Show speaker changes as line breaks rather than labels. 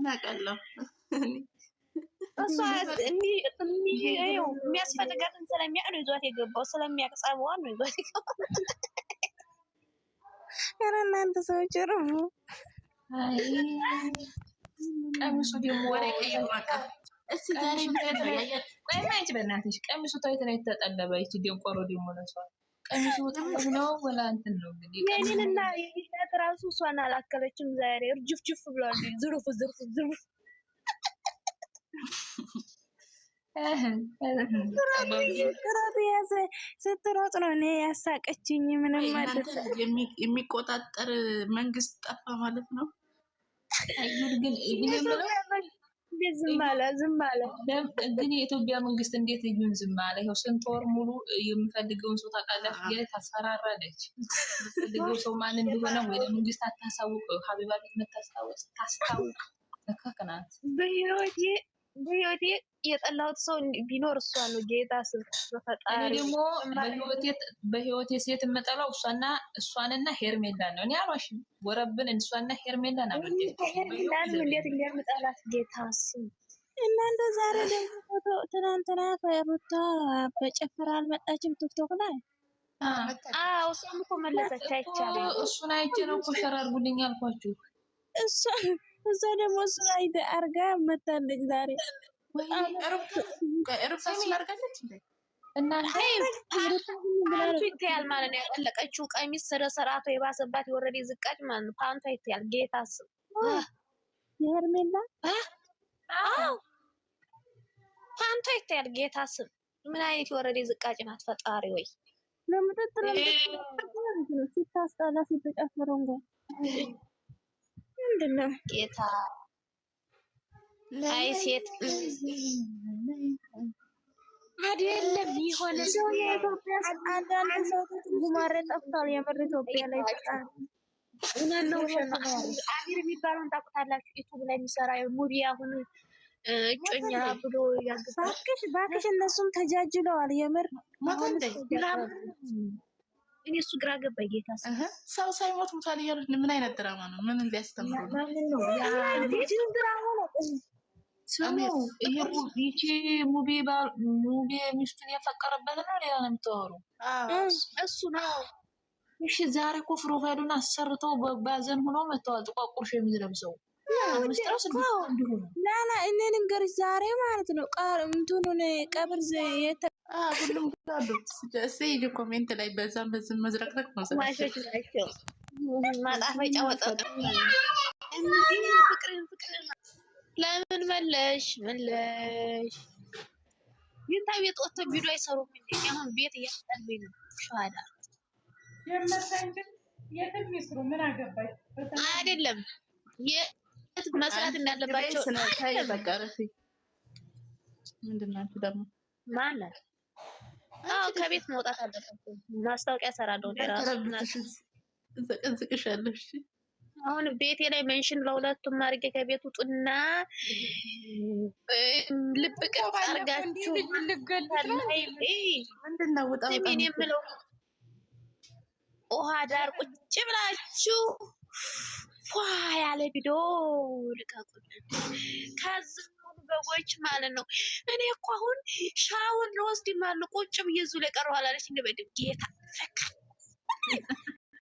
እናቀለው
እሷ የሚያስፈልጋትን ስለሚያውቅ ነው ይዟት የገባው። ስለሚያቅጸበዋን ነው ይዟት የገባው።
ኧረ እናንተ ሰዎች ረፉ።
ቀሚሱ ደግሞ እስኪ ዛሬ ቆይማች በእናትሽ ቀሚሱ ታይት ነው የተጠለበ። ይቺ ደንቆሮ ደግሞ ለሷ ቀሚሱ ጥቁር ነው ወላ እንትን ነው እንግዲህ
የኔንና የኔት ራሱ እሷን አላከለችም። ዛሬ እርጅፍጅፍ ብሏል። ዝርፍ
ስትሮጥ ነው እኔ ያሳቀችኝ። ምንም ማለት
የሚቆጣጠር መንግስት ጠፋ ማለት ነው።
አይሁን ግን
ዝም አለ።
ግን የኢትዮጵያ መንግስት እንዴት እዩን ዝም አለ? ይኸው ስንት ወር ሙሉ የምፈልገውን ሰው ታውቃለች ታስፈራራለች። የምፈልገው ሰው ማን እንደሆነ ወይ ለመንግስት አታሳውቅ። ሀቢባ ቤት ታስታውቅ ተካከናት።
በህይወቴ የጠላሁት ሰው ቢኖር እሷ ነው። ጌታ ስፈጣሪ
ደግሞ በህይወቴ ሴት የምጠላው እሷንና ሄርሜላ ነው። እኔ አሏሽም ወረብን እሷና ሄርሜላ ነው።
ሄርሜላን እንዴት እንደምጠላት ጌታ ስም።
እናንተ ዛሬ ደግሞ ፎቶ ትናንትና ከሩታ በጨፈራ አልመጣችም ቲክቶክ ላይ?
አዎ እሷም እኮ መለሰች። አይቻልም።
እሱን አይቼ ነው እኮ ሸር አድርጉልኝ አልኳችሁ።
እሷ ደግሞ እሱ አርጋ መታለች ዛሬ።
ሩታ ስላርጋለች
እናንተ
ፓንቱ ይታያል ማለት ነው። ያጠለቀችው ቀሚስ ስርዓቱ የባሰባት የወረደ ዝቃጭ ማለት ነው። ፓንቱ ይታያል። ጌታ ስም
የሄርሜላ
አዎ ፓንቱ ይታያል። ጌታ ስም ምን አይነት የወረደ ዝቃጭ ናት! ፈጣሪ ወይ
ለምጥጥር ሲታስጣላ ሲተጨፈረው እንኳን ምንድነው
ጌታ አይ ሴት አይደለም የሆነ
ሰው የኢትዮጵያ አንዳንድ ሰው ጉማሬ ጠፍቷል። የምር ኢትዮጵያ ላይ ተጣጣ
ነው። አሚር የሚባለውን ታውቁታላችሁ? ዩቲዩብ ላይ የሚሰራ ሙቪ አሁን እጮኛ ብሎ ያገባል።
ባክሽ እነሱም ተጃጅለዋል። የምር
እኔ እሱ ግራ ገባኝ። ጌታ
ሰው ሳይሞት ሙታል እያሉ ምን አይነት ድራማ ነው? ምን ሊያስተምሩ ነው?
ድራማ ነው።
ይቺ ሙቤ ሚስቱን ያፈቀረበት ነው። ሌላ ነው የምታወሩ?
እሱ ነው።
እሺ ዛሬ እኮ ፕሮፋይሉን አሰርተው በባዘን ሆኖ መተዋል። ጥቋቁር ሸሚዝ ለብሰው
ላላ እኔ ልንገርሽ ዛሬ ማለት ነው እንትኑን ቀብር
ሁሉም ጋሉ ሲሄድ ኮሜንት ላይ በዛም በዝም መዝረክረክ ነው
ናቸው። ማጣፈጫ ወጣት ፍቅርን ለምን መለሽ ይንታ ቤት ወጥቶ ቪዲዮ አይሰሩም እንዴ? አሁን ቤት እያስጠልብኝ ነው። ሻዳ
የትም ይስሩ ምን አገባኝ
አይደለም የት መስራት እንዳለባቸው
ታይ በቃ ረፊ ምንድናችሁ ደግሞ
ማለት ከቤት መውጣት አለባቸው። ማስታወቂያ ሰራለው ለራሱ
ዘቅዝቅሻለሽ።
አሁን ቤቴ ላይ ሜንሽን ለሁለቱም አድርጌ ከቤት ውጡና ልብ ቅርጽ አድርጋችሁ
ምንድነው ውጣ
ምን የምለው ውሃ ዳር ቁጭ ብላችሁ ፏ ያለ ቪዲዮ ልቀቁልን። ከዚህ በጎች ማለት ነው። እኔ እኮ አሁን ሻወር ልወስድ ማለት ቁጭ ብዬ እዚሁ ላይ ቀረሁ አላለች እንደ በድም ጌታ ፈካ